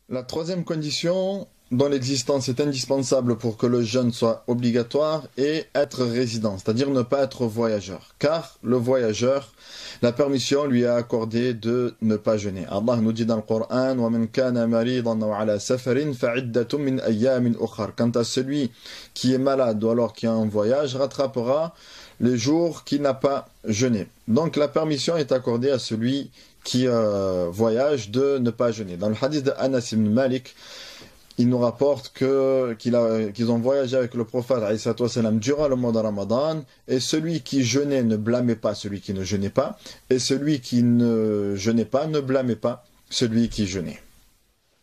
La troisième condition dont l'existence est indispensable pour que le jeûne soit obligatoire est être résident, c'est-à-dire ne pas être voyageur. Car le voyageur, la permission lui est accordée de ne pas jeûner. Allah nous dit dans le Coran, وَمَنْ كَانَ مَرِيضًا أَوْ عَلَى سَفَرٍ فَعِدَّةٌ مِنْ أَيَّامٍ أُخَرٍ. Quant à celui qui est malade ou alors qui est en voyage, rattrapera les jours qu'il n'a pas jeûné. Donc la permission est accordée à celui qui voyage de ne pas jeûner. Dans le hadith de Anas ibn Malik, il nous rapporte qu'ils ont voyagé avec le prophète durant le mois de Ramadan, et celui qui jeûnait ne blâmait pas celui qui ne jeûnait pas, et celui qui ne jeûnait pas ne blâmait pas celui qui jeûnait.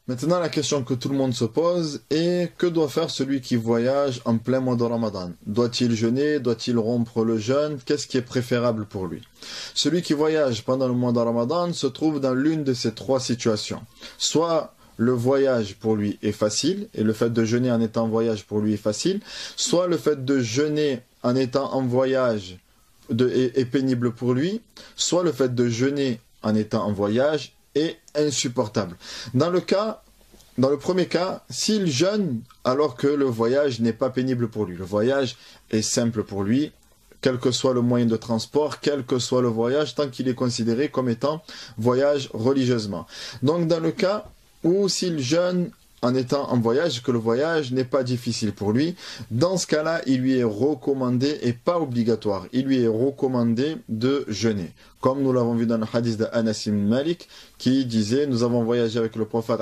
Maintenant, la question que tout le monde se pose est: que doit faire celui qui voyage en plein mois de Ramadan? Doit-il jeûner? Doit-il rompre le jeûne? Qu'est-ce qui est préférable pour lui? Celui qui voyage pendant le mois de Ramadan se trouve dans l'une de ces trois situations. Soit le voyage pour lui est facile, et le fait de jeûner en étant en voyage pour lui est facile, soit le fait de jeûner en étant en voyage est pénible pour lui, soit le fait de jeûner en étant en voyage est insupportable. Dans le premier cas, s'il jeûne alors que le voyage n'est pas pénible pour lui, le voyage est simple pour lui, quel que soit le moyen de transport, quel que soit le voyage, tant qu'il est considéré comme étant voyage religieusement. Donc dans le cas où s'il jeûne en étant en voyage, que le voyage n'est pas difficile pour lui, dans ce cas-là, il lui est recommandé, et pas obligatoire, il lui est recommandé de jeûner. Comme nous l'avons vu dans le hadith de Anas ibn Malik, qui disait: nous avons voyagé avec le prophète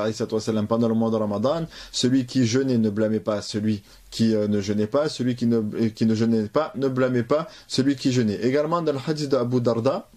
pendant le mois de Ramadan, celui qui jeûnait ne blâmait pas celui qui ne jeûnait pas, celui qui ne jeûnait pas ne blâmait pas celui qui jeûnait. Également dans le hadith de Abu Darda,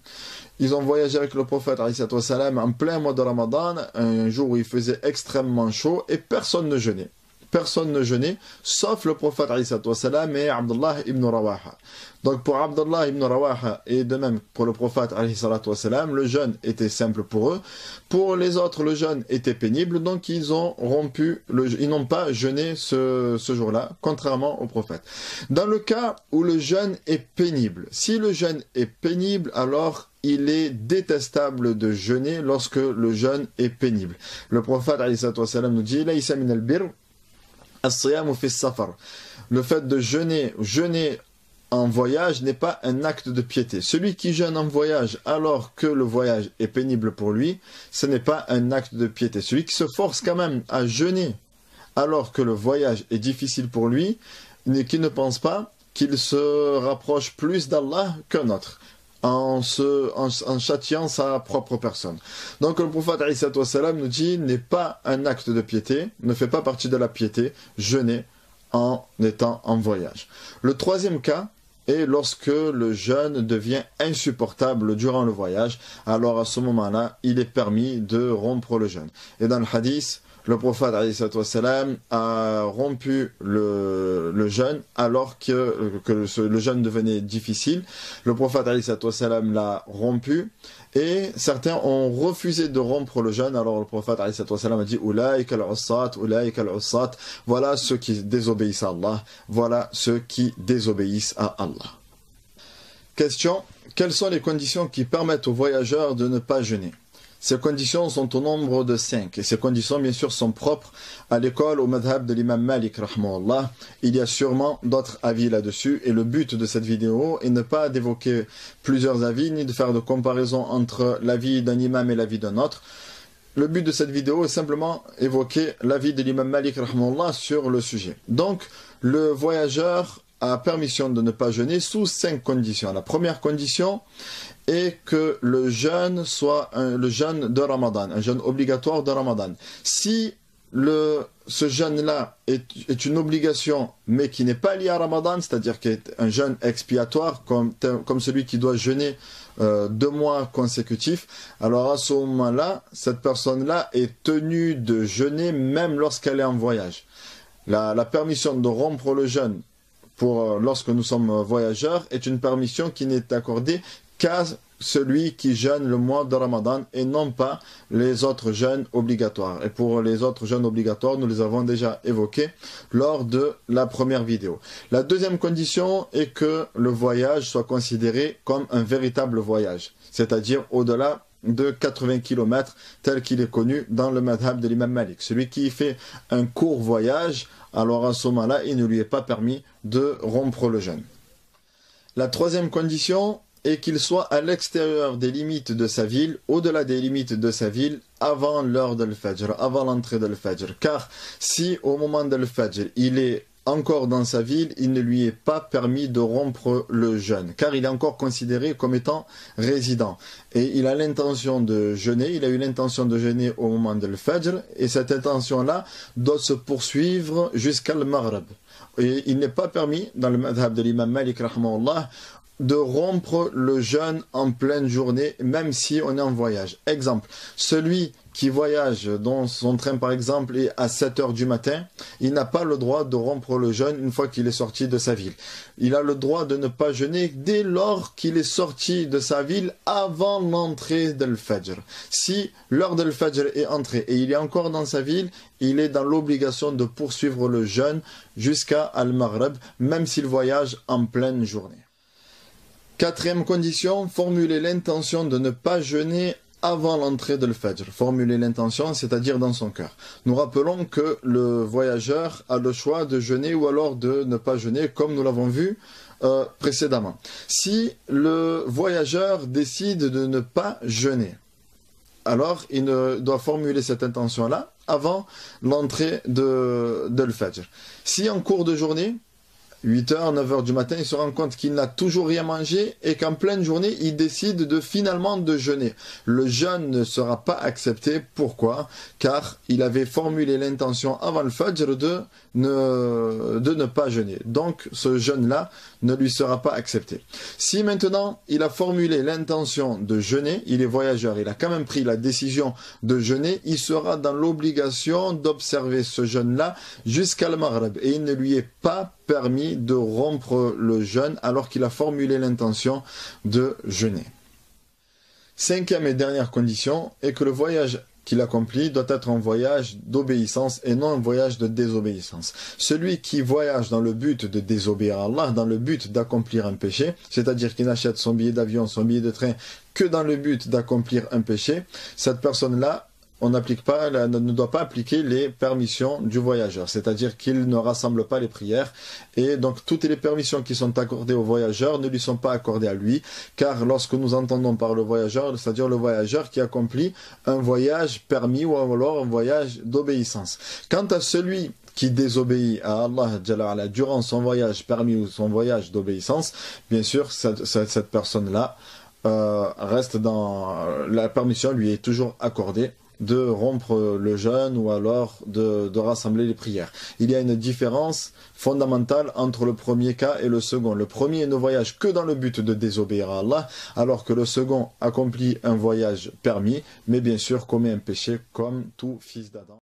ils ont voyagé avec le prophète en plein mois de Ramadan, un jour où il faisait extrêmement chaud, et personne ne jeûnait. Personne ne jeûnait, sauf le prophète et Abdullah ibn Rawaha. Donc pour Abdullah ibn Rawaha, et de même pour le prophète, le jeûne était simple pour eux. Pour les autres, le jeûne était pénible, donc ils n'ont pas jeûné ce jour-là, contrairement au prophète. Dans le cas où le jeûne est pénible, si le jeûne est pénible, alors il est détestable de jeûner lorsque le jeûne est pénible. Le prophète nous dit: Laysa min al-birr as-siyamu fi as-safar. Le fait de jeûner en voyage n'est pas un acte de piété. Celui qui jeûne en voyage alors que le voyage est pénible pour lui, ce n'est pas un acte de piété. Celui qui se force quand même à jeûner alors que le voyage est difficile pour lui, qui ne pense pas qu'il se rapproche plus d'Allah qu'un autre, en châtiant sa propre personne. Donc le prophète nous dit: n'est pas un acte de piété, ne fait pas partie de la piété, jeûner en étant en voyage. Le troisième cas est lorsque le jeûne devient insupportable durant le voyage. Alors à ce moment-là, il est permis de rompre le jeûne. Et dans le hadith, le prophète a rompu le jeûne alors que le jeûne devenait difficile. Le prophète l'a rompu, et certains ont refusé de rompre le jeûne. Alors le prophète a dit: Ulaïka al-ussat, ulaïka al-ussat. Voilà ceux qui désobéissent à Allah, voilà ceux qui désobéissent à Allah. Question: quelles sont les conditions qui permettent aux voyageurs de ne pas jeûner? Ces conditions sont au nombre de 5. Et ces conditions, bien sûr, sont propres à l'école, au madhab de l'imam Malik, rahmahullah. Il y a sûrement d'autres avis là-dessus. Et le but de cette vidéo est ne pas d'évoquer plusieurs avis, ni de faire de comparaison entre l'avis d'un imam et l'avis d'un autre. Le but de cette vidéo est simplement évoquer l'avis de l'imam Malik, rahmahullah, sur le sujet. Donc, le voyageur a permission de ne pas jeûner sous 5 conditions. La première condition est que le jeûne soit le jeûne de Ramadan, un jeûne obligatoire de Ramadan. Si ce jeûne-là est une obligation, mais qui n'est pas lié à Ramadan, c'est-à-dire qu'il est un jeûne expiatoire, comme celui qui doit jeûner 2 mois consécutifs, alors à ce moment-là, cette personne-là est tenue de jeûner même lorsqu'elle est en voyage. La permission de rompre le jeûne lorsque nous sommes voyageurs est une permission qui n'est accordée qu'à celui qui jeûne le mois de Ramadan et non pas les autres jeûnes obligatoires. Et pour les autres jeûnes obligatoires, nous les avons déjà évoqués lors de la première vidéo. La deuxième condition est que le voyage soit considéré comme un véritable voyage, c'est-à-dire au-delà de 80 km, tel qu'il est connu dans le madhab de l'imam Malik. Celui qui fait un court voyage, alors à ce moment-là, il ne lui est pas permis de rompre le jeûne. La troisième condition est qu'il soit à l'extérieur des limites de sa ville, au-delà des limites de sa ville, avant l'heure de l'Fajr, avant l'entrée de l'Fajr. Car si au moment de l'Fajr, il est encore dans sa ville, il ne lui est pas permis de rompre le jeûne, car il est encore considéré comme étant résident. Et il a l'intention de jeûner, il a eu l'intention de jeûner au moment de l'Fajr, et cette intention-là doit se poursuivre jusqu'à le Maghrib. Et il n'est pas permis, dans le madhab de l'imam Malik, rahmahullah, de rompre le jeûne en pleine journée, même si on est en voyage. Exemple, celui qui voyage dans son train par exemple est à 7 h du matin, il n'a pas le droit de rompre le jeûne une fois qu'il est sorti de sa ville. Il a le droit de ne pas jeûner dès lors qu'il est sorti de sa ville avant l'entrée de l'Fajr. Si l'heure de l'Fajr est entrée et il est encore dans sa ville, il est dans l'obligation de poursuivre le jeûne jusqu'à Al-Maghrib, même s'il voyage en pleine journée. Quatrième condition, formuler l'intention de ne pas jeûner avant l'entrée de l'Fajr. Formuler l'intention, c'est-à-dire dans son cœur. Nous rappelons que le voyageur a le choix de jeûner ou alors de ne pas jeûner, comme nous l'avons vu précédemment. Si le voyageur décide de ne pas jeûner, alors il doit formuler cette intention-là avant l'entrée de l'Fajr. Si en cours de journée, 8 h, 9 h du matin, il se rend compte qu'il n'a toujours rien mangé et qu'en pleine journée, il décide finalement de jeûner. Le jeûne ne sera pas accepté. Pourquoi? Car il avait formulé l'intention avant le Fajr de ne pas jeûner. Donc, ce jeûne-là ne lui sera pas accepté. Si maintenant, il a formulé l'intention de jeûner, il est voyageur, il a quand même pris la décision de jeûner, il sera dans l'obligation d'observer ce jeûne-là jusqu'à le Maghrib. Et il ne lui est pas permis de rompre le jeûne alors qu'il a formulé l'intention de jeûner. Cinquième et dernière condition est que le voyage qu'il accomplit doit être un voyage d'obéissance et non un voyage de désobéissance. Celui qui voyage dans le but de désobéir à Allah, dans le but d'accomplir un péché, c'est-à-dire qu'il n'achète son billet d'avion, son billet de train que dans le but d'accomplir un péché, cette personne-là, on n'applique pas, ne doit pas appliquer les permissions du voyageur, c'est-à-dire qu'il ne rassemble pas les prières, et donc toutes les permissions qui sont accordées au voyageur ne lui sont pas accordées à lui, car lorsque nous entendons par le voyageur, c'est-à-dire le voyageur qui accomplit un voyage permis ou alors un voyage d'obéissance. Quant à celui qui désobéit à Allah Jalla ala durant son voyage permis ou son voyage d'obéissance, bien sûr, cette personne-là reste dans la permission lui est toujours accordée de rompre le jeûne ou alors de rassembler les prières. Il y a une différence fondamentale entre le premier cas et le second. Le premier ne voyage que dans le but de désobéir à Allah, alors que le second accomplit un voyage permis, mais bien sûr commet un péché comme tout fils d'Adam.